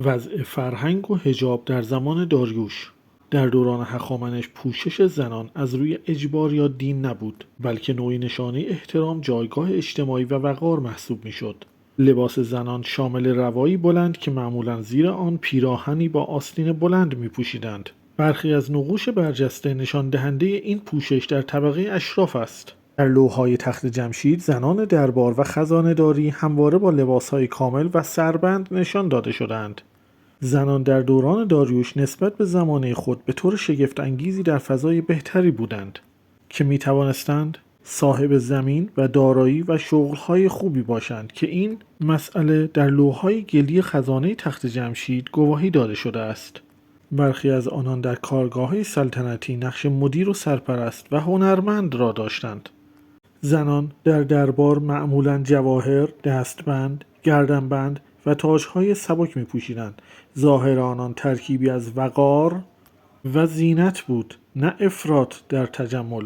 وضع فرهنگ و حجاب در زمان داریوش. در دوران هخامنش پوشش زنان از روی اجبار یا دین نبود، بلکه نوعی نشانه احترام، جایگاه اجتماعی و وقار محسوب میشد. لباس زنان شامل روایی بلند که معمولا زیر آن پیراهنی با آستین بلند می پوشیدند. برخی از نقوش برجسته نشان دهنده این پوشش در طبقه اشراف است. در لوح‌های تخت جمشید زنان دربار و خزانه‌داری همواره با لباس‌های کامل و سربند نشان داده شدند. زنان در دوران داریوش نسبت به زمانه خود به طور شگفت‌انگیزی در فضای بهتری بودند که می توانستند صاحب زمین و دارایی و شغل‌های خوبی باشند که این مسئله در لوح‌های گلی خزانه تخت جمشید گواهی داده شده است. برخی از آنان در کارگاه‌های سلطنتی نقش مدیر و سرپرست و هنرمند را داشتند. زنان در دربار معمولاً جواهر، دستبند، گردنبند و تاج‌های سبک می‌پوشیدند. ظاهر آنان ترکیبی از وقار و زینت بود، نه افراط در تجمل.